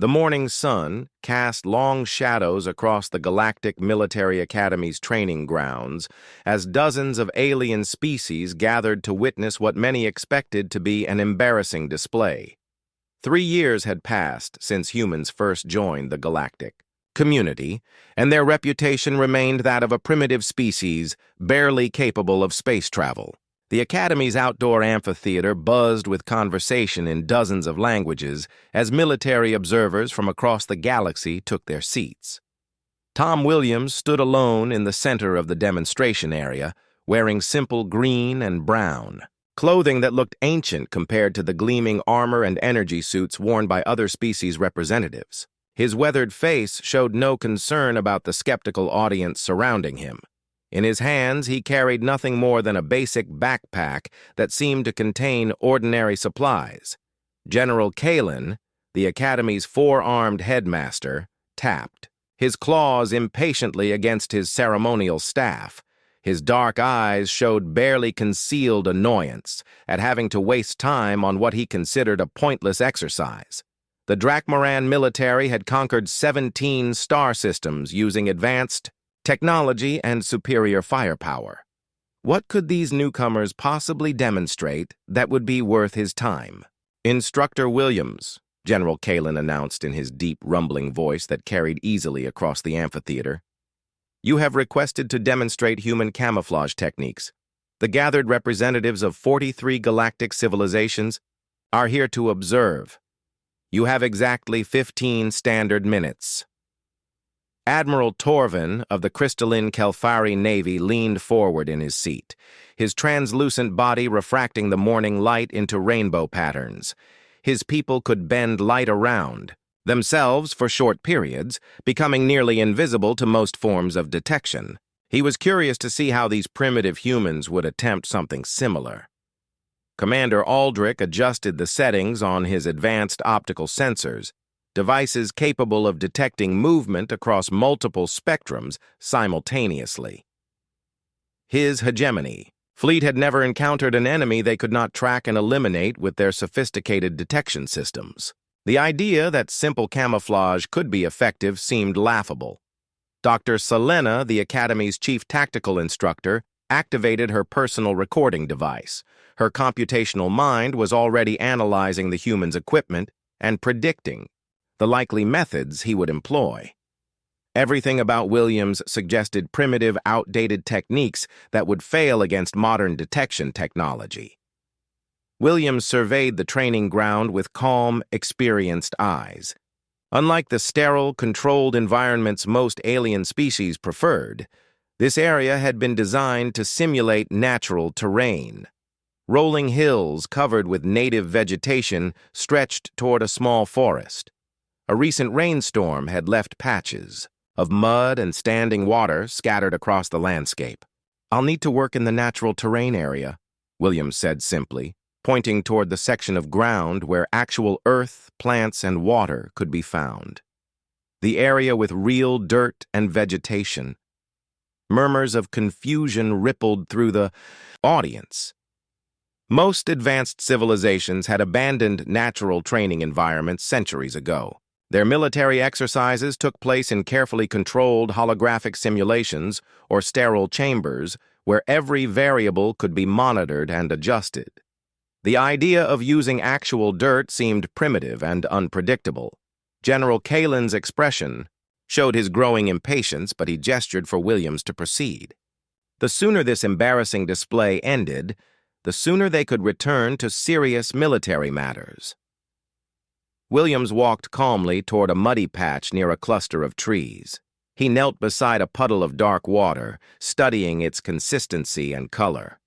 The morning sun cast long shadows across the Galactic Military Academy's training grounds as dozens of alien species gathered to witness what many expected to be an embarrassing display. 3 years had passed since humans first joined the galactic community, and their reputation remained that of a primitive species barely capable of space travel. The Academy's outdoor amphitheater buzzed with conversation in dozens of languages as military observers from across the galaxy took their seats. Tom Williams stood alone in the center of the demonstration area, wearing simple green and brown, clothing that looked ancient compared to the gleaming armor and energy suits worn by other species representatives. His weathered face showed no concern about the skeptical audience surrounding him. In his hands, he carried nothing more than a basic backpack that seemed to contain ordinary supplies. General Kalen, the Academy's four-armed headmaster, tapped, his claws impatiently against his ceremonial staff. His dark eyes showed barely concealed annoyance at having to waste time on what he considered a pointless exercise. The Drakmaran military had conquered 17 star systems using advanced technology and superior firepower. What could these newcomers possibly demonstrate that would be worth his time? Instructor Williams, General Kalen announced in his deep, rumbling voice that carried easily across the amphitheater. You have requested to demonstrate human camouflage techniques. The gathered representatives of 43 galactic civilizations are here to observe. You have exactly 15 standard minutes. Admiral Torvin of the crystalline Kelfari Navy leaned forward in his seat, his translucent body refracting the morning light into rainbow patterns. His people could bend light around, themselves for short periods, becoming nearly invisible to most forms of detection. He was curious to see how these primitive humans would attempt something similar. Commander Aldrich adjusted the settings on his advanced optical sensors, devices capable of detecting movement across multiple spectrums simultaneously. His hegemony. Fleet had never encountered an enemy they could not track and eliminate with their sophisticated detection systems. The idea that simple camouflage could be effective seemed laughable. Dr. Selena, the Academy's chief tactical instructor, activated her personal recording device. Her computational mind was already analyzing the human's equipment and predicting the likely methods he would employ. Everything about Williams suggested primitive, outdated techniques that would fail against modern detection technology. Williams surveyed the training ground with calm, experienced eyes. Unlike the sterile, controlled environments most alien species preferred, this area had been designed to simulate natural terrain. Rolling hills covered with native vegetation stretched toward a small forest. A recent rainstorm had left patches of mud and standing water scattered across the landscape. I'll need to work in the natural terrain area, Williams said simply, pointing toward the section of ground where actual earth, plants, and water could be found. The area with real dirt and vegetation. Murmurs of confusion rippled through the audience. Most advanced civilizations had abandoned natural training environments centuries ago. Their military exercises took place in carefully controlled holographic simulations or sterile chambers where every variable could be monitored and adjusted. The idea of using actual dirt seemed primitive and unpredictable. General Kalen's expression showed his growing impatience, but he gestured for Williams to proceed. The sooner this embarrassing display ended, the sooner they could return to serious military matters. Williams walked calmly toward a muddy patch near a cluster of trees. He knelt beside a puddle of dark water, studying its consistency and color.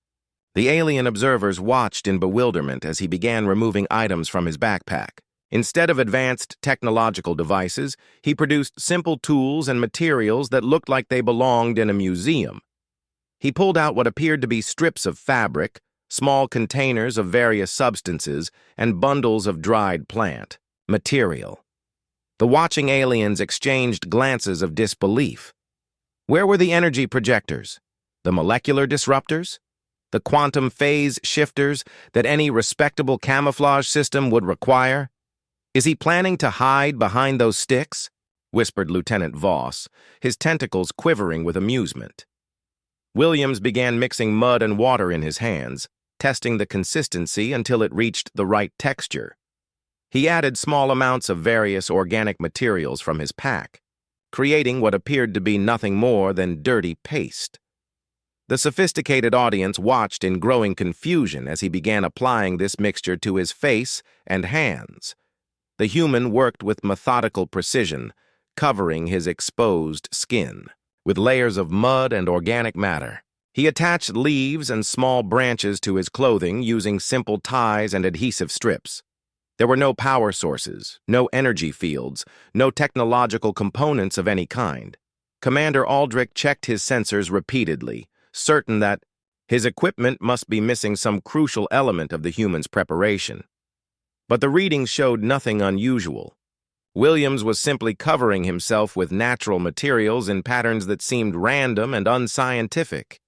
The alien observers watched in bewilderment as he began removing items from his backpack. Instead of advanced technological devices, he produced simple tools and materials that looked like they belonged in a museum. He pulled out what appeared to be strips of fabric, small containers of various substances, and bundles of dried plant material. The watching aliens exchanged glances of disbelief. Where were the energy projectors? The molecular disruptors? The quantum phase shifters that any respectable camouflage system would require? "Is he planning to hide behind those sticks?" whispered Lieutenant Voss, his tentacles quivering with amusement. Williams began mixing mud and water in his hands, testing the consistency until it reached the right texture. He added small amounts of various organic materials from his pack, creating what appeared to be nothing more than dirty paste. The sophisticated audience watched in growing confusion as he began applying this mixture to his face and hands. The human worked with methodical precision, covering his exposed skin with layers of mud and organic matter. He attached leaves and small branches to his clothing using simple ties and adhesive strips. There were no power sources, no energy fields, no technological components of any kind. Commander Aldrich checked his sensors repeatedly, certain that his equipment must be missing some crucial element of the human's preparation. But the readings showed nothing unusual. Williams was simply covering himself with natural materials in patterns that seemed random and unscientific.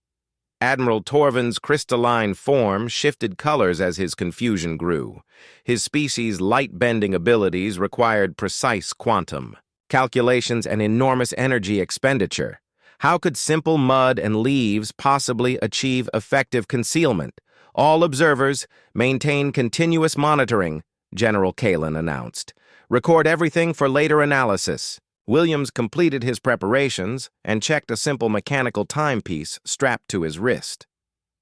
Admiral Torvin's crystalline form shifted colors as his confusion grew. His species' light-bending abilities required precise quantum calculations and enormous energy expenditure. How could simple mud and leaves possibly achieve effective concealment? "All observers maintain continuous monitoring," General Kalin announced. "Record everything for later analysis." Williams completed his preparations and checked a simple mechanical timepiece strapped to his wrist.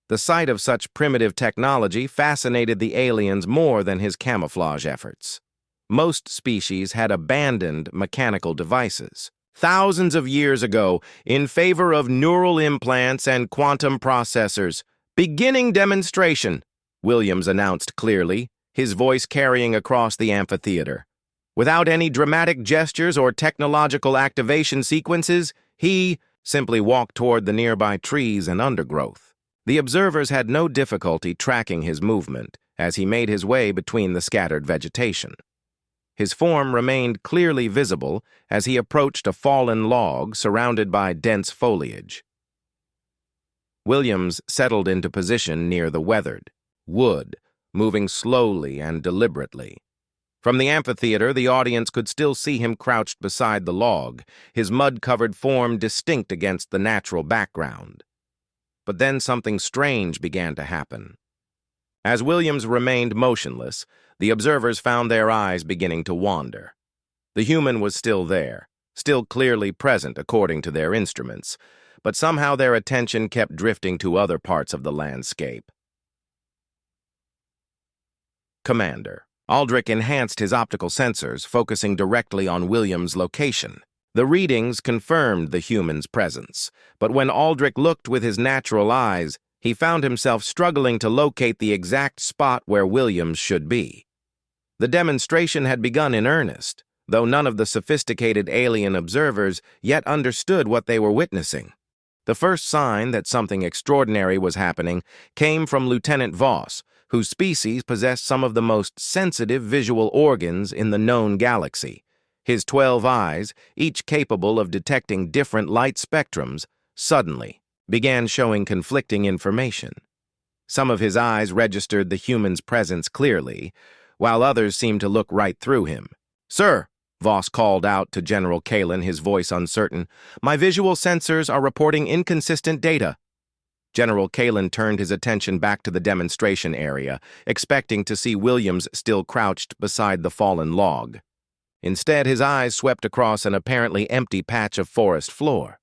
The sight of such primitive technology fascinated the aliens more than his camouflage efforts. Most species had abandoned mechanical devices thousands of years ago in favor of neural implants and quantum processors. "Beginning demonstration," Williams announced clearly, his voice carrying across the amphitheater. Without any dramatic gestures or technological activation sequences, he simply walked toward the nearby trees and undergrowth. The observers had no difficulty tracking his movement as he made his way between the scattered vegetation. His form remained clearly visible as he approached a fallen log surrounded by dense foliage. Williams settled into position near the weathered wood, moving slowly and deliberately. From the amphitheater, the audience could still see him crouched beside the log, his mud-covered form distinct against the natural background. But then something strange began to happen. As Williams remained motionless, the observers found their eyes beginning to wander. The human was still there, still clearly present according to their instruments, but somehow their attention kept drifting to other parts of the landscape. Commander Aldrich enhanced his optical sensors, focusing directly on Williams' location. The readings confirmed the human's presence, but when Aldrich looked with his natural eyes, he found himself struggling to locate the exact spot where Williams should be. The demonstration had begun in earnest, though none of the sophisticated alien observers yet understood what they were witnessing. The first sign that something extraordinary was happening came from Lieutenant Voss, whose species possessed some of the most sensitive visual organs in the known galaxy. His 12 eyes, each capable of detecting different light spectrums, suddenly began showing conflicting information. Some of his eyes registered the human's presence clearly, while others seemed to look right through him. "Sir," Voss called out to General Kalin, his voice uncertain, "my visual sensors are reporting inconsistent data." General Kalin turned his attention back to the demonstration area, expecting to see Williams still crouched beside the fallen log. Instead, his eyes swept across an apparently empty patch of forest floor.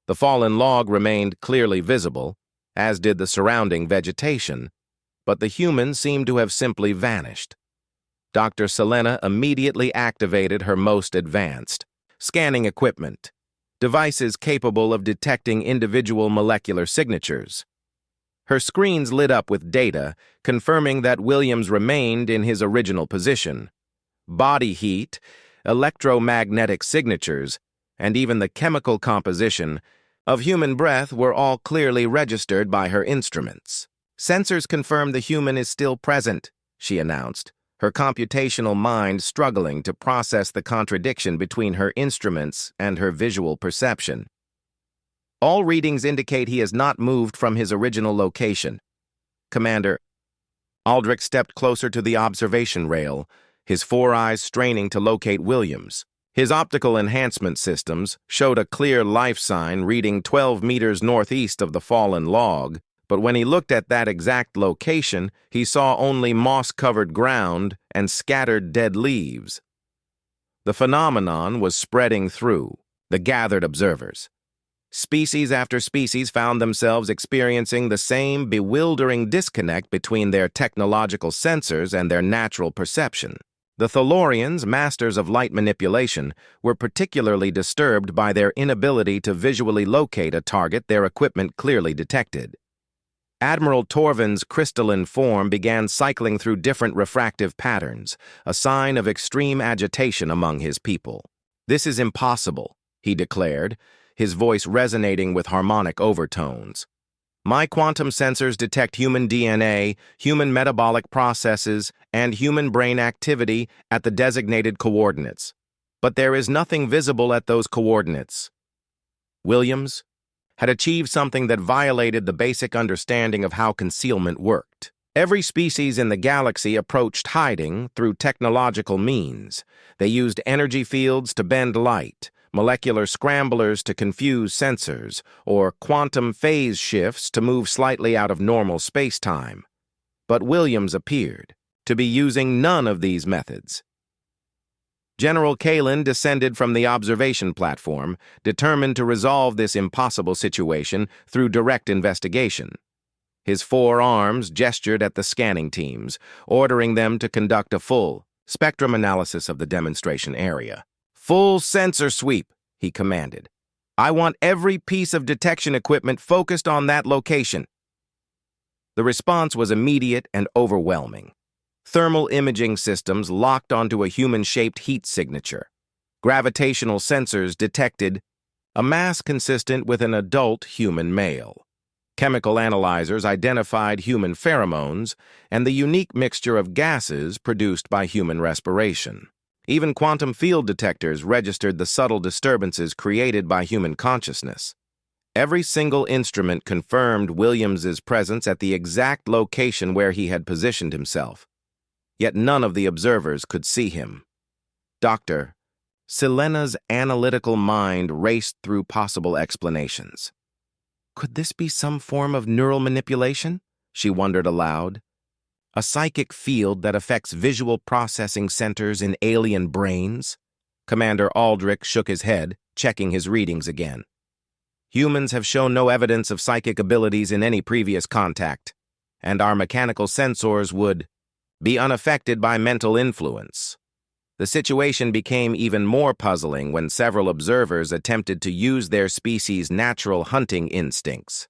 The fallen log remained clearly visible, as did the surrounding vegetation, but the human seemed to have simply vanished. Dr. Selena immediately activated her most advanced scanning equipment, devices capable of detecting individual molecular signatures. Her screens lit up with data, confirming that Williams remained in his original position. Body heat, electromagnetic signatures, and even the chemical composition of human breath were all clearly registered by her instruments. "Sensors confirm the human is still present," she announced, her computational mind struggling to process the contradiction between her instruments and her visual perception. "All readings indicate he has not moved from his original location." Commander Aldrich stepped closer to the observation rail, his four eyes straining to locate Williams. His optical enhancement systems showed a clear life sign reading 12 meters northeast of the fallen log, but when he looked at that exact location, he saw only moss-covered ground and scattered dead leaves. The phenomenon was spreading through the gathered observers. Species after species found themselves experiencing the same bewildering disconnect between their technological sensors and their natural perception. The Thalorians, masters of light manipulation, were particularly disturbed by their inability to visually locate a target their equipment clearly detected. Admiral Torvin's crystalline form began cycling through different refractive patterns, a sign of extreme agitation among his people. "This is impossible," he declared, his voice resonating with harmonic overtones. "My quantum sensors detect human DNA, human metabolic processes, and human brain activity at the designated coordinates. But there is nothing visible at those coordinates." Williams had achieved something that violated the basic understanding of how concealment worked. Every species in the galaxy approached hiding through technological means. They used energy fields to bend light, molecular scramblers to confuse sensors, or quantum phase shifts to move slightly out of normal space-time. But Williams appeared to be using none of these methods. General Kalin descended from the observation platform, determined to resolve this impossible situation through direct investigation. His four arms gestured at the scanning teams, ordering them to conduct a full spectrum analysis of the demonstration area. "Full sensor sweep," he commanded. "I want every piece of detection equipment focused on that location." The response was immediate and overwhelming. Thermal imaging systems locked onto a human-shaped heat signature. Gravitational sensors detected a mass consistent with an adult human male. Chemical analyzers identified human pheromones and the unique mixture of gases produced by human respiration. Even quantum field detectors registered the subtle disturbances created by human consciousness. Every single instrument confirmed Williams's presence at the exact location where he had positioned himself. Yet none of the observers could see him. Dr. Selena's analytical mind raced through possible explanations. Could this be some form of neural manipulation? She wondered aloud. A psychic field that affects visual processing centers in alien brains? Commander Aldrich shook his head, checking his readings again. Humans have shown no evidence of psychic abilities in any previous contact, and our mechanical sensors would be unaffected by mental influence. The situation became even more puzzling when several observers attempted to use their species' natural hunting instincts.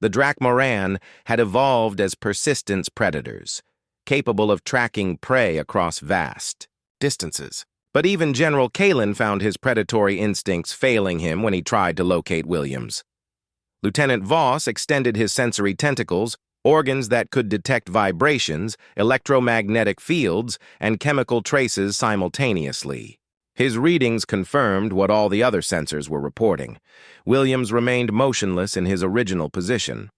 The Drakmoran had evolved as persistence predators, capable of tracking prey across vast distances. But even General Kalin found his predatory instincts failing him when he tried to locate Williams. Lieutenant Voss extended his sensory tentacles, organs that could detect vibrations, electromagnetic fields, and chemical traces simultaneously. His readings confirmed what all the other sensors were reporting. Williams remained motionless in his original position.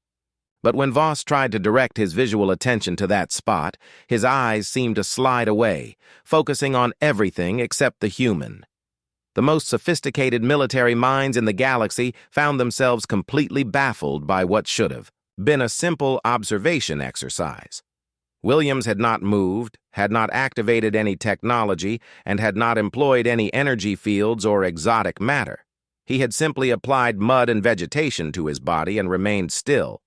But when Voss tried to direct his visual attention to that spot, his eyes seemed to slide away, focusing on everything except the human. The most sophisticated military minds in the galaxy found themselves completely baffled by what should have been a simple observation exercise. Williams had not moved, had not activated any technology, and had not employed any energy fields or exotic matter. He had simply applied mud and vegetation to his body and remained still.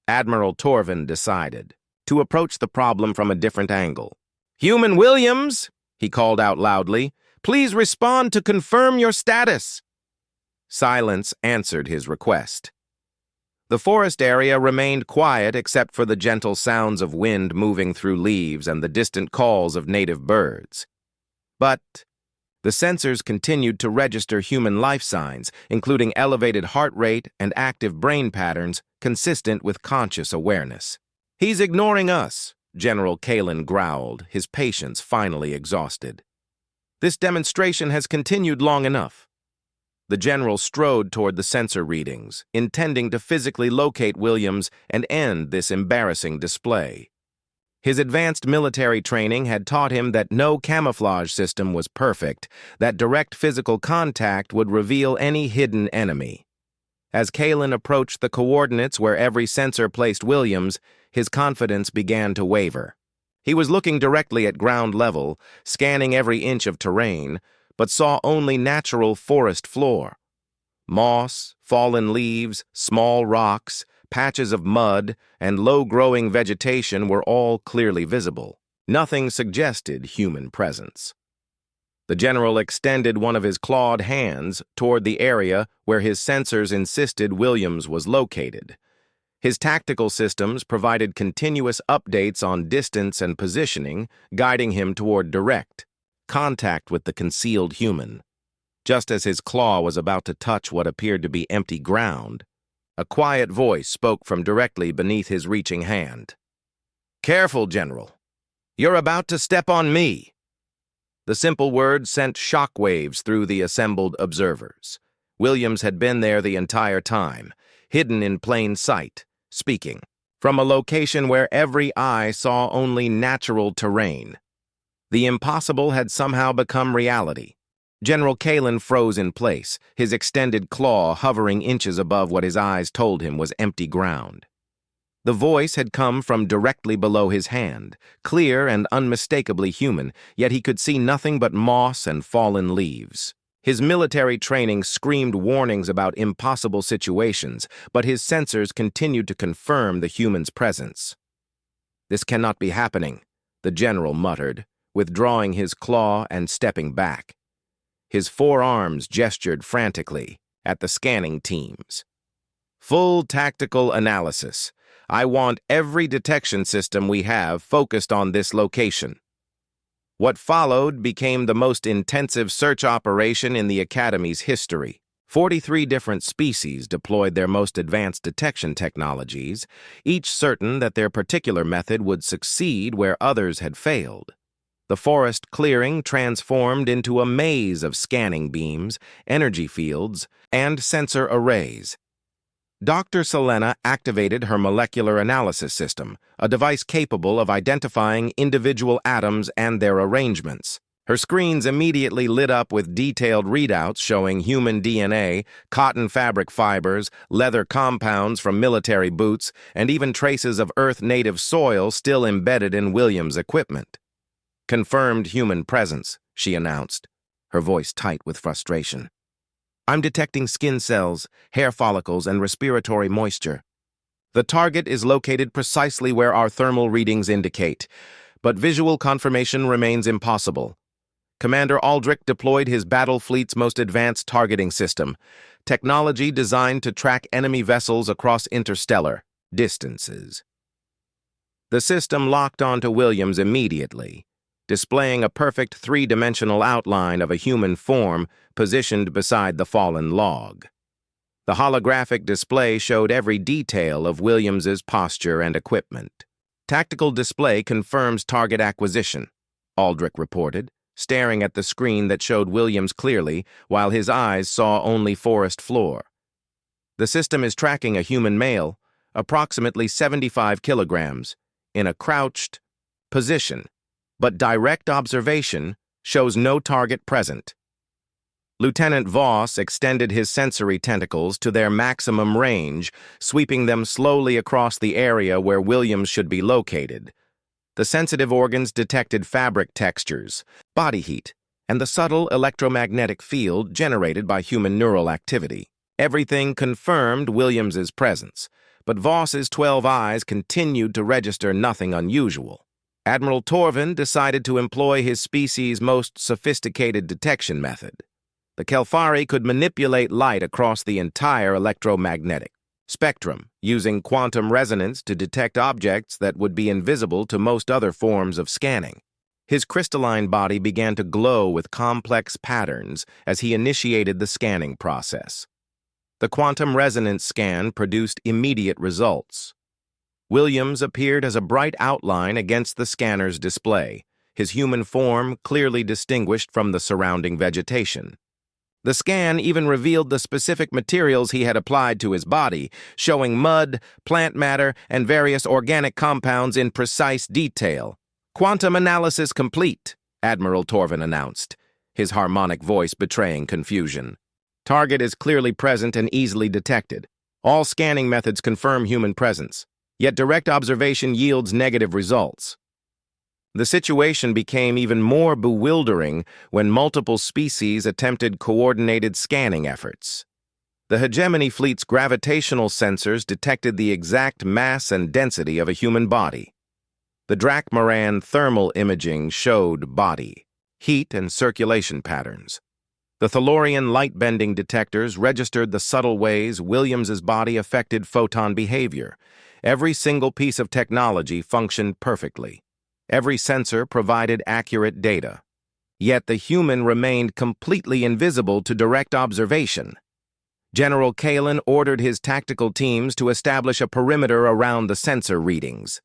Admiral Torvin decided to approach the problem from a different angle. "Human Williams," he called out loudly, "please respond to confirm your status." Silence answered his request. The forest area remained quiet except for the gentle sounds of wind moving through leaves and the distant calls of native birds. But the sensors continued to register human life signs, including elevated heart rate and active brain patterns consistent with conscious awareness. "He's ignoring us," General Kalin growled, his patience finally exhausted. "This demonstration has continued long enough." The general strode toward the sensor readings, intending to physically locate Williams and end this embarrassing display. His advanced military training had taught him that no camouflage system was perfect, that direct physical contact would reveal any hidden enemy. As Kalen approached the coordinates where every sensor placed Williams, his confidence began to waver. He was looking directly at ground level, scanning every inch of terrain, but saw only natural forest floor. Moss, fallen leaves, small rocks, patches of mud, and low-growing vegetation were all clearly visible. Nothing suggested human presence. The general extended one of his clawed hands toward the area where his sensors insisted Williams was located. His tactical systems provided continuous updates on distance and positioning, guiding him toward direct contact with the concealed human. Just as his claw was about to touch what appeared to be empty ground, a quiet voice spoke from directly beneath his reaching hand. "Careful, General. You're about to step on me." The simple words sent shockwaves through the assembled observers. Williams had been there the entire time, hidden in plain sight, speaking from a location where every eye saw only natural terrain. The impossible had somehow become reality. General Kalen froze in place, his extended claw hovering inches above what his eyes told him was empty ground. The voice had come from directly below his hand, clear and unmistakably human, yet he could see nothing but moss and fallen leaves. His military training screamed warnings about impossible situations, but his sensors continued to confirm the human's presence. "This cannot be happening," the general muttered, withdrawing his claw and stepping back. His forearms gestured frantically at the scanning teams. "Full tactical analysis. I want every detection system we have focused on this location." What followed became the most intensive search operation in the Academy's history. 43 different species deployed their most advanced detection technologies, each certain that their particular method would succeed where others had failed. The forest clearing transformed into a maze of scanning beams, energy fields, and sensor arrays. Dr. Selena activated her molecular analysis system, a device capable of identifying individual atoms and their arrangements. Her screens immediately lit up with detailed readouts showing human DNA, cotton fabric fibers, leather compounds from military boots, and even traces of Earth-native soil still embedded in Williams' equipment. "Confirmed human presence," she announced, her voice tight with frustration. "I'm detecting skin cells, hair follicles, and respiratory moisture. The target is located precisely where our thermal readings indicate, but visual confirmation remains impossible. Commander Aldrich deployed his battle fleet's most advanced targeting system, technology designed to track enemy vessels across interstellar distances." The system locked onto Williams immediately, displaying a perfect three-dimensional outline of a human form positioned beside the fallen log. The holographic display showed every detail of Williams's posture and equipment. "Tactical display confirms target acquisition," Aldrich reported, staring at the screen that showed Williams clearly while his eyes saw only forest floor. "The system is tracking a human male, approximately 75 kilograms, in a crouched position, but direct observation shows no target present." Lieutenant Voss extended his sensory tentacles to their maximum range, sweeping them slowly across the area where Williams should be located. The sensitive organs detected fabric textures, body heat, and the subtle electromagnetic field generated by human neural activity. Everything confirmed Williams's presence, but Voss's 12 eyes continued to register nothing unusual. Admiral Torvin decided to employ his species' most sophisticated detection method. The Kelfari could manipulate light across the entire electromagnetic spectrum, using quantum resonance to detect objects that would be invisible to most other forms of scanning. His crystalline body began to glow with complex patterns as he initiated the scanning process. The quantum resonance scan produced immediate results. Williams appeared as a bright outline against the scanner's display, his human form clearly distinguished from the surrounding vegetation. The scan even revealed the specific materials he had applied to his body, showing mud, plant matter, and various organic compounds in precise detail. "Quantum analysis complete," Admiral Torvin announced, his harmonic voice betraying confusion. "Target is clearly present and easily detected. All scanning methods confirm human presence, yet direct observation yields negative results." The situation became even more bewildering when multiple species attempted coordinated scanning efforts. The Hegemony Fleet's gravitational sensors detected the exact mass and density of a human body. The Drakmaran thermal imaging showed body, heat, and circulation patterns. The Thalorian light-bending detectors registered the subtle ways Williams's body affected photon behavior. Every single piece of technology functioned perfectly. Every sensor provided accurate data. Yet the human remained completely invisible to direct observation. General Kalen ordered his tactical teams to establish a perimeter around the sensor readings.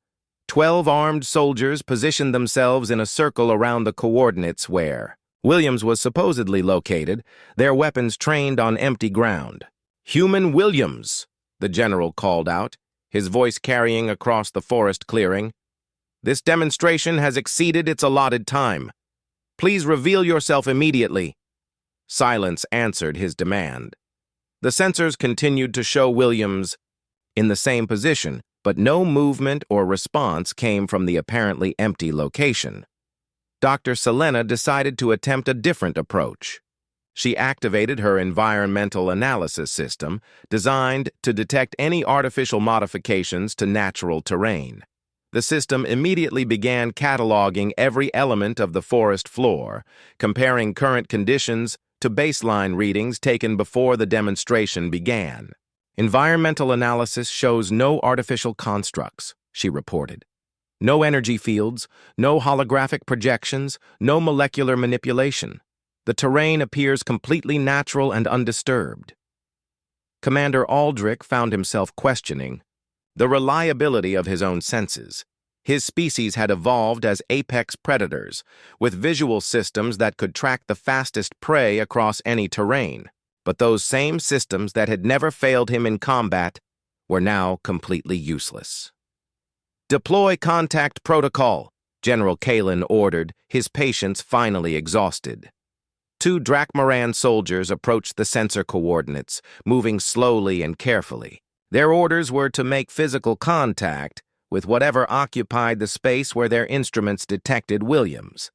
12 armed soldiers positioned themselves in a circle around the coordinates where Williams was supposedly located, their weapons trained on empty ground. "Human Williams," the general called out, his voice carrying across the forest clearing. "This demonstration has exceeded its allotted time. Please reveal yourself immediately." Silence answered his demand. The sensors continued to show Williams in the same position, but no movement or response came from the apparently empty location. Dr. Selena decided to attempt a different approach. She activated her environmental analysis system, designed to detect any artificial modifications to natural terrain. The system immediately began cataloging every element of the forest floor, comparing current conditions to baseline readings taken before the demonstration began. "Environmental analysis shows no artificial constructs," she reported. "No energy fields, no holographic projections, no molecular manipulation. The terrain appears completely natural and undisturbed." Commander Aldrich found himself questioning the reliability of his own senses. His species had evolved as apex predators, with visual systems that could track the fastest prey across any terrain. But those same systems that had never failed him in combat were now completely useless. "Deploy contact protocol," General Kalen ordered, his patience finally exhausted. 2 Drakmaran soldiers approached the sensor coordinates, moving slowly and carefully. Their orders were to make physical contact with whatever occupied the space where their instruments detected Williams.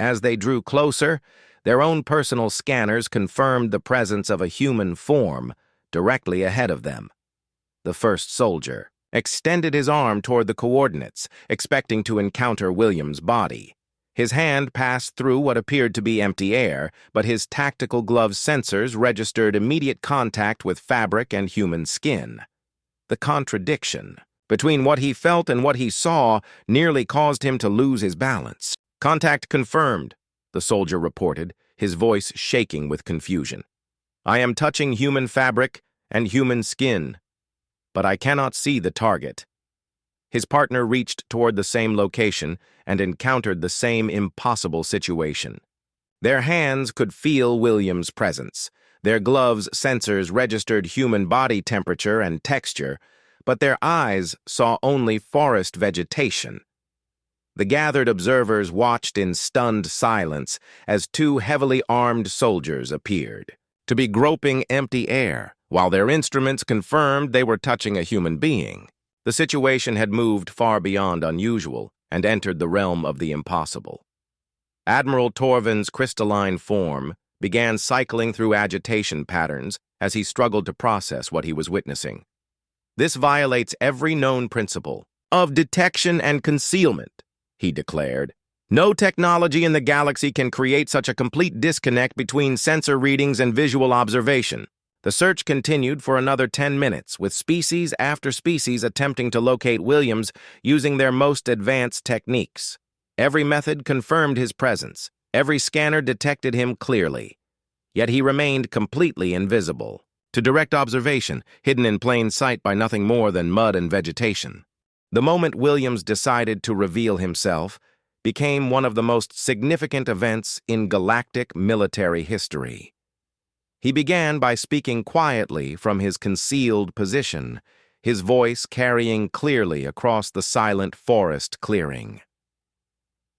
As they drew closer, their own personal scanners confirmed the presence of a human form directly ahead of them. The first soldier extended his arm toward the coordinates, expecting to encounter Williams' body. His hand passed through what appeared to be empty air, but his tactical glove sensors registered immediate contact with fabric and human skin. The contradiction between what he felt and what he saw nearly caused him to lose his balance. "Contact confirmed," the soldier reported, his voice shaking with confusion. "I am touching human fabric and human skin, but I cannot see the target." His partner reached toward the same location and encountered the same impossible situation. Their hands could feel Williams' presence. Their gloves' sensors registered human body temperature and texture, but their eyes saw only forest vegetation. The gathered observers watched in stunned silence as 2 heavily armed soldiers appeared, to be groping empty air, while their instruments confirmed they were touching a human being. The situation had moved far beyond unusual and entered the realm of the impossible. Admiral Torvin's crystalline form began cycling through agitation patterns as he struggled to process what he was witnessing. "This violates every known principle of detection and concealment," he declared. "No technology in the galaxy can create such a complete disconnect between sensor readings and visual observation." The search continued for another 10 minutes, with species after species attempting to locate Williams using their most advanced techniques. Every method confirmed his presence. Every scanner detected him clearly. Yet he remained completely invisible to direct observation, hidden in plain sight by nothing more than mud and vegetation. The moment Williams decided to reveal himself became one of the most significant events in galactic military history. He began by speaking quietly from his concealed position, his voice carrying clearly across the silent forest clearing.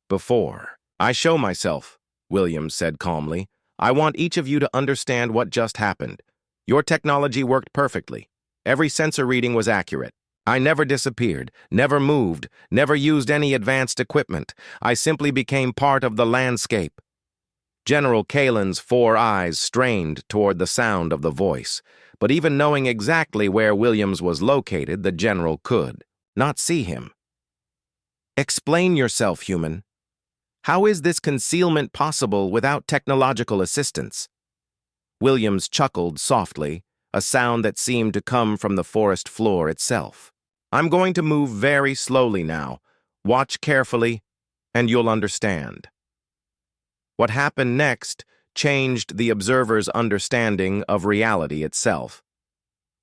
"Before I show myself," Williams said calmly, "I want each of you to understand what just happened. Your technology worked perfectly. Every sensor reading was accurate. I never disappeared, never moved, never used any advanced equipment. I simply became part of the landscape." General Kalen's 4 eyes strained toward the sound of the voice, but even knowing exactly where Williams was located, the general could not see him. "Explain yourself, human. How is this concealment possible without technological assistance?" Williams chuckled softly, a sound that seemed to come from the forest floor itself. "I'm going to move very slowly now. Watch carefully, and you'll understand." What happened next changed the observer's understanding of reality itself.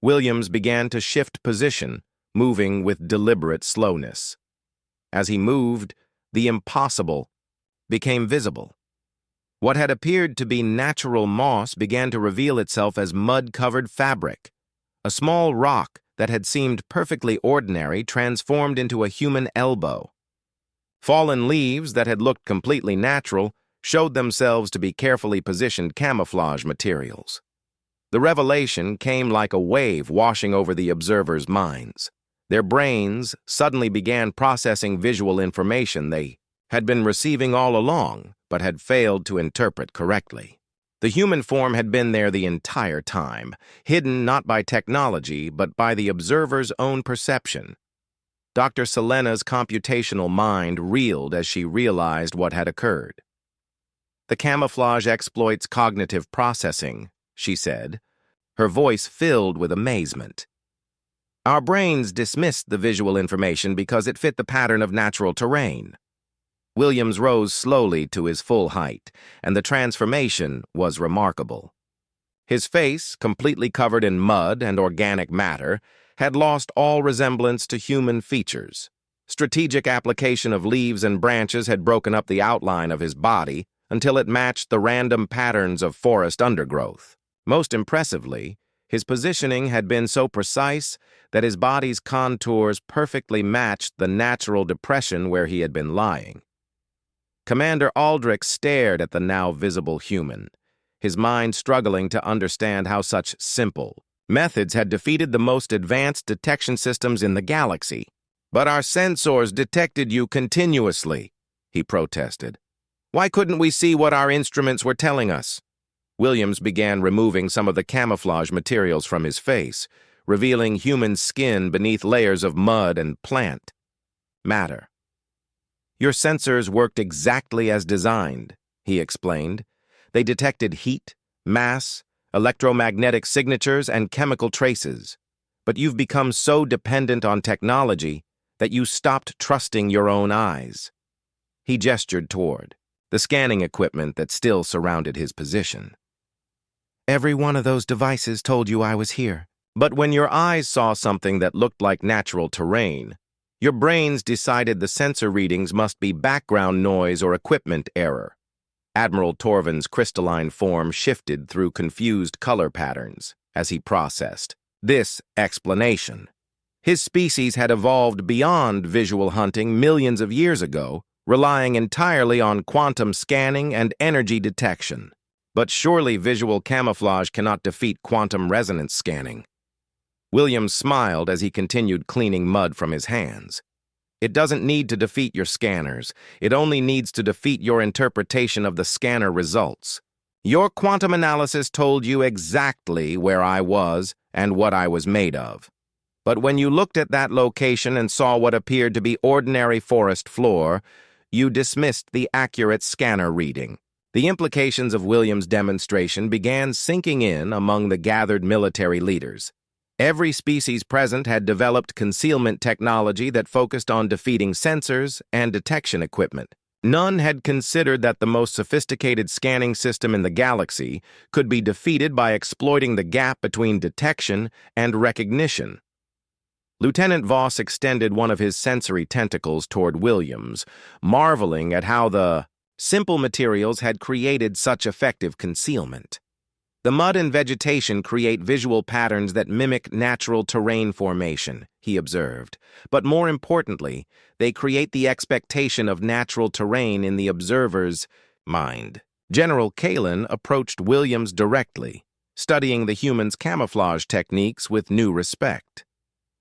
Williams began to shift position, moving with deliberate slowness. As he moved, the impossible became visible. What had appeared to be natural moss began to reveal itself as mud-covered fabric. A small rock that had seemed perfectly ordinary transformed into a human elbow. Fallen leaves that had looked completely natural showed themselves to be carefully positioned camouflage materials. The revelation came like a wave washing over the observers' minds. Their brains suddenly began processing visual information they had been receiving all along, but had failed to interpret correctly. The human form had been there the entire time, hidden not by technology, but by the observer's own perception. Dr. Selena's computational mind reeled as she realized what had occurred. "The camouflage exploits cognitive processing," she said, her voice filled with amazement. "Our brains dismissed the visual information because it fit the pattern of natural terrain." Williams rose slowly to his full height, and the transformation was remarkable. His face, completely covered in mud and organic matter, had lost all resemblance to human features. Strategic application of leaves and branches had broken up the outline of his body until it matched the random patterns of forest undergrowth. Most impressively, his positioning had been so precise that his body's contours perfectly matched the natural depression where he had been lying. Commander Aldrich stared at the now visible human, his mind struggling to understand how such simple methods had defeated the most advanced detection systems in the galaxy. "But our sensors detected you continuously," he protested. "Why couldn't we see what our instruments were telling us?" Williams began removing some of the camouflage materials from his face, revealing human skin beneath layers of mud and plant matter. "Your sensors worked exactly as designed," he explained. "They detected heat, mass, electromagnetic signatures, and chemical traces. But you've become so dependent on technology that you stopped trusting your own eyes." He gestured toward the scanning equipment that still surrounded his position. "Every one of those devices told you I was here. But when your eyes saw something that looked like natural terrain, your brains decided the sensor readings must be background noise or equipment error." Admiral Torvin's crystalline form shifted through confused color patterns as he processed this explanation. His species had evolved beyond visual hunting millions of years ago, relying entirely on quantum scanning and energy detection. But surely visual camouflage cannot defeat quantum resonance scanning. Williams smiled as he continued cleaning mud from his hands. "It doesn't need to defeat your scanners. It only needs to defeat your interpretation of the scanner results. Your quantum analysis told you exactly where I was and what I was made of. But when you looked at that location and saw what appeared to be ordinary forest floor, you dismissed the accurate scanner reading." The implications of Williams' demonstration began sinking in among the gathered military leaders. Every species present had developed concealment technology that focused on defeating sensors and detection equipment. None had considered that the most sophisticated scanning system in the galaxy could be defeated by exploiting the gap between detection and recognition. Lieutenant Voss extended one of his sensory tentacles toward Williams, marveling at how the simple materials had created such effective concealment. The mud and vegetation create visual patterns that mimic natural terrain formation, he observed. But more importantly, they create the expectation of natural terrain in the observer's mind. General Kalin approached Williams directly, studying the human's camouflage techniques with new respect.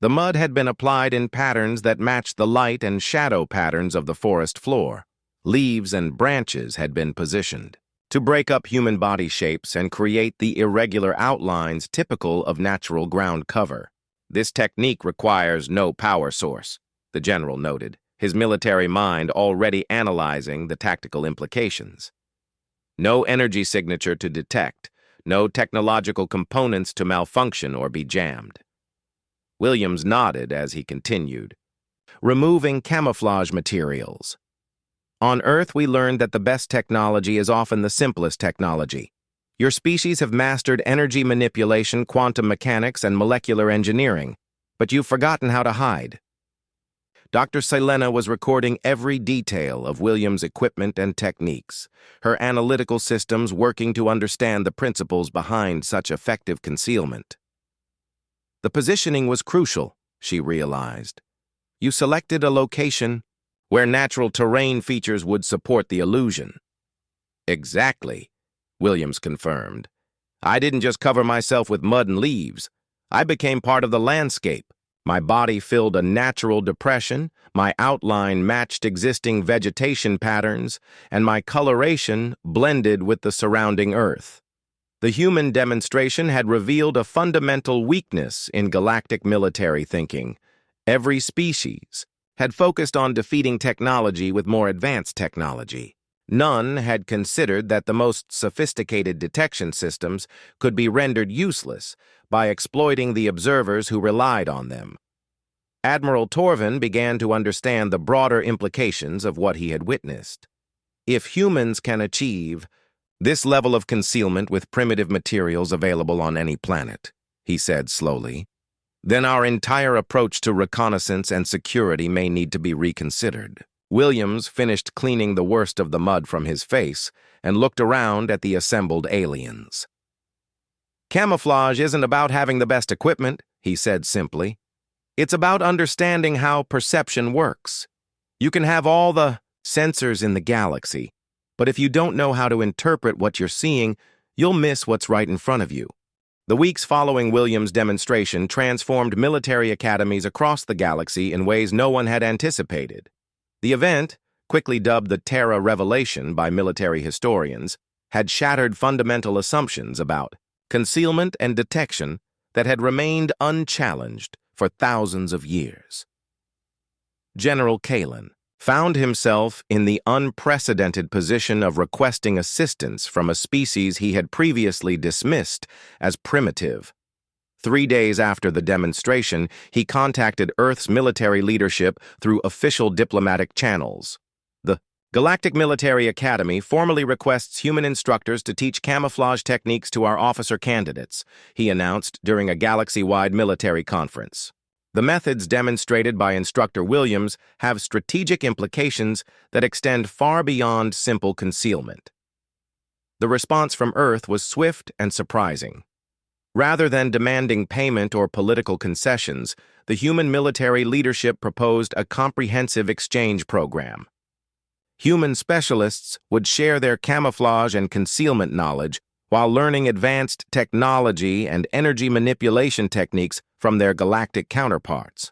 The mud had been applied in patterns that matched the light and shadow patterns of the forest floor. Leaves and branches had been positioned to break up human body shapes and create the irregular outlines typical of natural ground cover. This technique requires no power source, the general noted, his military mind already analyzing the tactical implications. No energy signature to detect, no technological components to malfunction or be jammed. Williams nodded as he continued. Removing camouflage materials. On Earth, we learned that the best technology is often the simplest technology. Your species have mastered energy manipulation, quantum mechanics, and molecular engineering, but you've forgotten how to hide. Dr. Selena was recording every detail of Williams' equipment and techniques, her analytical systems working to understand the principles behind such effective concealment. The positioning was crucial, she realized. You selected a location where natural terrain features would support the illusion. Exactly, Williams confirmed. I didn't just cover myself with mud and leaves. I became part of the landscape. My body filled a natural depression, my outline matched existing vegetation patterns, and my coloration blended with the surrounding earth. The human demonstration had revealed a fundamental weakness in galactic military thinking. Every species had focused on defeating technology with more advanced technology. None had considered that the most sophisticated detection systems could be rendered useless by exploiting the observers who relied on them. Admiral Torvin began to understand the broader implications of what he had witnessed. If humans can achieve this level of concealment with primitive materials available on any planet, he said slowly, then our entire approach to reconnaissance and security may need to be reconsidered. Williams finished cleaning the worst of the mud from his face and looked around at the assembled aliens. Camouflage isn't about having the best equipment, he said simply. It's about understanding how perception works. You can have all the sensors in the galaxy, but if you don't know how to interpret what you're seeing, you'll miss what's right in front of you. The weeks following Williams' demonstration transformed military academies across the galaxy in ways no one had anticipated. The event, quickly dubbed the Terra Revelation by military historians, had shattered fundamental assumptions about concealment and detection that had remained unchallenged for thousands of years. General Kalin found himself in the unprecedented position of requesting assistance from a species he had previously dismissed as primitive. 3 days after the demonstration, he contacted Earth's military leadership through official diplomatic channels. The Galactic Military Academy formally requests human instructors to teach camouflage techniques to our officer candidates, he announced during a galaxy-wide military conference. The methods demonstrated by Instructor Williams have strategic implications that extend far beyond simple concealment. The response from Earth was swift and surprising. Rather than demanding payment or political concessions, the human military leadership proposed a comprehensive exchange program. Human specialists would share their camouflage and concealment knowledge while learning advanced technology and energy manipulation techniques from their galactic counterparts.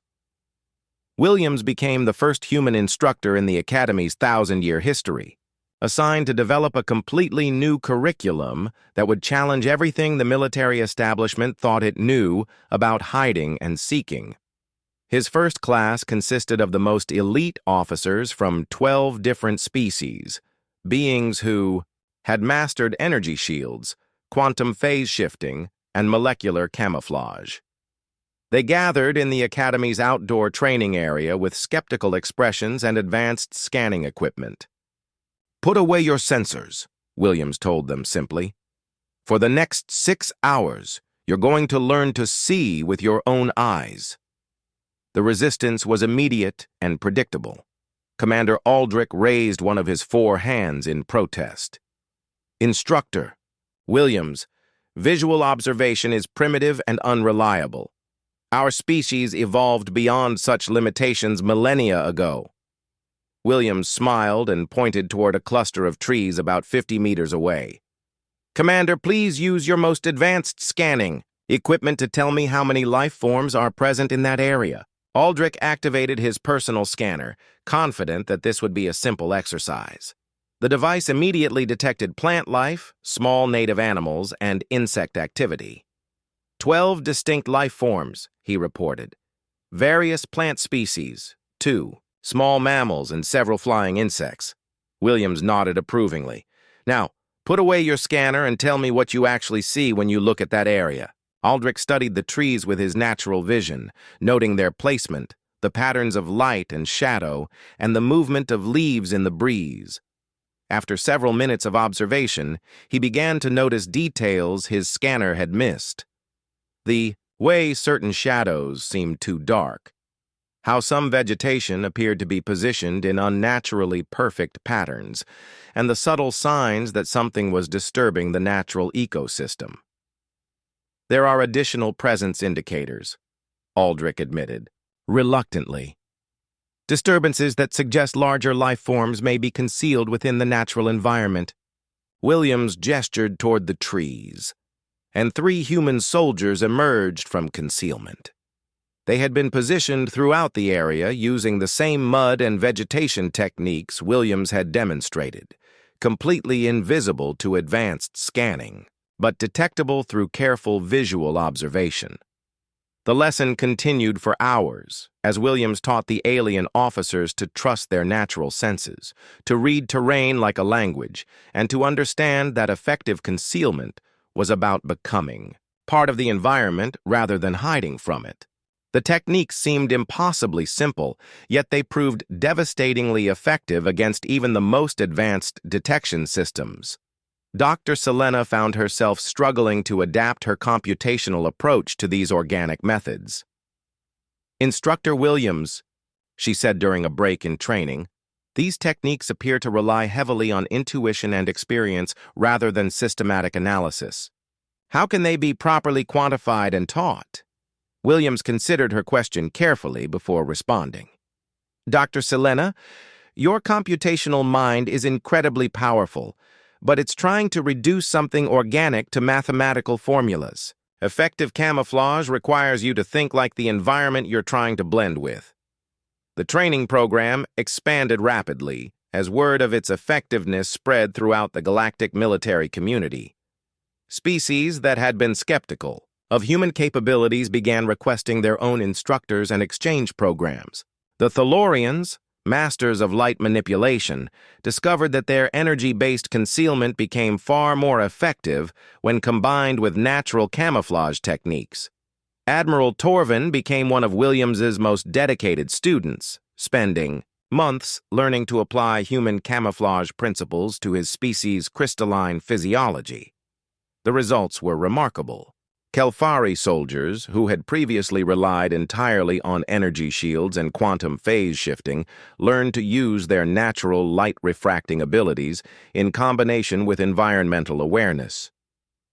Williams became the first human instructor in the Academy's 1,000-year history, assigned to develop a completely new curriculum that would challenge everything the military establishment thought it knew about hiding and seeking. His first class consisted of the most elite officers from 12 different species, beings who had mastered energy shields, quantum phase shifting, and molecular camouflage. They gathered in the Academy's outdoor training area with skeptical expressions and advanced scanning equipment. "Put away your sensors," Williams told them simply. "For the next 6 hours, you're going to learn to see with your own eyes." The resistance was immediate and predictable. Commander Aldrich raised one of his 4 hands in protest. "Instructor, Williams, Visual observation is primitive and unreliable. Our species evolved beyond such limitations millennia ago. Williams smiled and pointed toward a cluster of trees about 50 meters away. Commander, please use your most advanced scanning equipment to tell me how many life forms are present in that area. Aldrich activated his personal scanner, confident that this would be a simple exercise. The device immediately detected plant life, small native animals, and insect activity. 12 distinct life forms, he reported. Various plant species, 2, small mammals, and several flying insects. Williams nodded approvingly. Now, put away your scanner and tell me what you actually see when you look at that area. Aldrich studied the trees with his natural vision, noting their placement, the patterns of light and shadow, and the movement of leaves in the breeze. After several minutes of observation, he began to notice details his scanner had missed. The way certain shadows seemed too dark, how some vegetation appeared to be positioned in unnaturally perfect patterns, and the subtle signs that something was disturbing the natural ecosystem. There are additional presence indicators, Aldrich admitted, reluctantly. Disturbances that suggest larger life forms may be concealed within the natural environment. Williams gestured toward the trees, and 3 human soldiers emerged from concealment. They had been positioned throughout the area using the same mud and vegetation techniques Williams had demonstrated, completely invisible to advanced scanning, but detectable through careful visual observation. The lesson continued for hours, as Williams taught the alien officers to trust their natural senses, to read terrain like a language, and to understand that effective concealment was about becoming part of the environment rather than hiding from it. The techniques seemed impossibly simple, yet they proved devastatingly effective against even the most advanced detection systems. Dr. Selena found herself struggling to adapt her computational approach to these organic methods. Instructor Williams, she said during a break in training, these techniques appear to rely heavily on intuition and experience rather than systematic analysis. How can they be properly quantified and taught? Williams considered her question carefully before responding. Dr. Selena, your computational mind is incredibly powerful, but it's trying to reduce something organic to mathematical formulas. Effective camouflage requires you to think like the environment you're trying to blend with. The training program expanded rapidly as word of its effectiveness spread throughout the galactic military community. Species that had been skeptical of human capabilities began requesting their own instructors and exchange programs. The Thalorians, masters of light manipulation, discovered that their energy-based concealment became far more effective when combined with natural camouflage techniques. Admiral Torvin became one of Williams's most dedicated students, spending months learning to apply human camouflage principles to his species' crystalline physiology. The results were remarkable. Kelfari soldiers, who had previously relied entirely on energy shields and quantum phase shifting, learned to use their natural light-refracting abilities in combination with environmental awareness.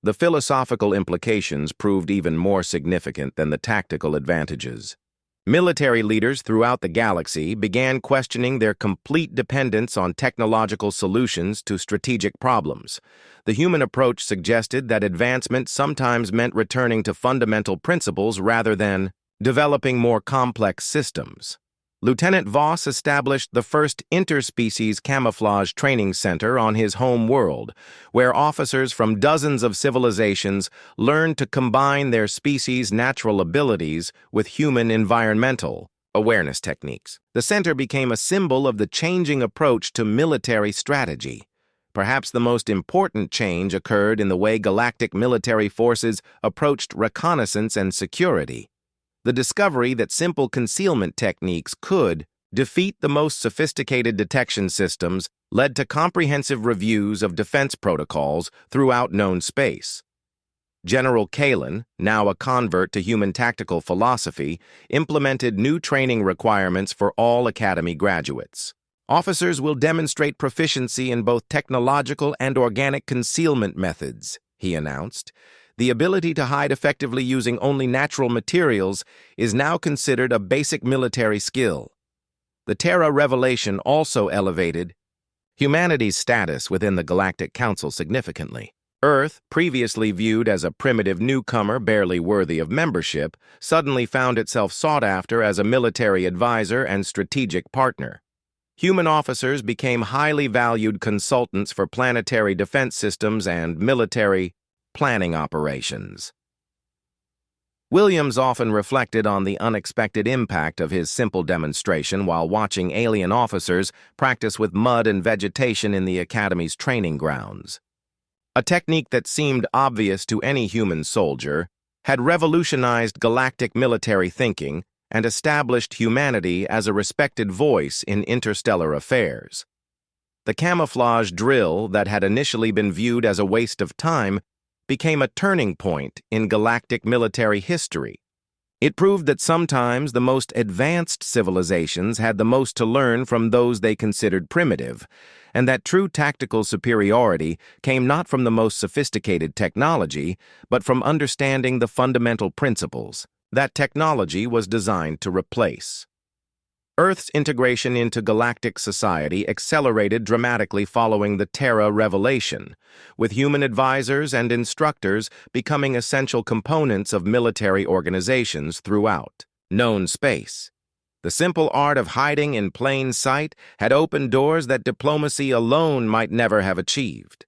The philosophical implications proved even more significant than the tactical advantages. Military leaders throughout the galaxy began questioning their complete dependence on technological solutions to strategic problems. The human approach suggested that advancement sometimes meant returning to fundamental principles rather than developing more complex systems. Lieutenant Voss established the first interspecies camouflage training center on his home world, where officers from dozens of civilizations learned to combine their species' natural abilities with human environmental awareness techniques. The center became a symbol of the changing approach to military strategy. Perhaps the most important change occurred in the way galactic military forces approached reconnaissance and security. The discovery that simple concealment techniques could defeat the most sophisticated detection systems led to comprehensive reviews of defense protocols throughout known space. General Kalen, now a convert to human tactical philosophy, implemented new training requirements for all Academy graduates. Officers will demonstrate proficiency in both technological and organic concealment methods, he announced. The ability to hide effectively using only natural materials is now considered a basic military skill. The Terra revelation also elevated humanity's status within the Galactic Council significantly. Earth, previously viewed as a primitive newcomer barely worthy of membership, suddenly found itself sought after as a military advisor and strategic partner. Human officers became highly valued consultants for planetary defense systems and military planning operations. Williams often reflected on the unexpected impact of his simple demonstration while watching alien officers practice with mud and vegetation in the Academy's training grounds. A technique that seemed obvious to any human soldier had revolutionized galactic military thinking and established humanity as a respected voice in interstellar affairs. The camouflage drill that had initially been viewed as a waste of time became a turning point in galactic military history. It proved that sometimes the most advanced civilizations had the most to learn from those they considered primitive, and that true tactical superiority came not from the most sophisticated technology, but from understanding the fundamental principles that technology was designed to replace. Earth's integration into galactic society accelerated dramatically following the Terra revelation, with human advisors and instructors becoming essential components of military organizations throughout known space. The simple art of hiding in plain sight had opened doors that diplomacy alone might never have achieved.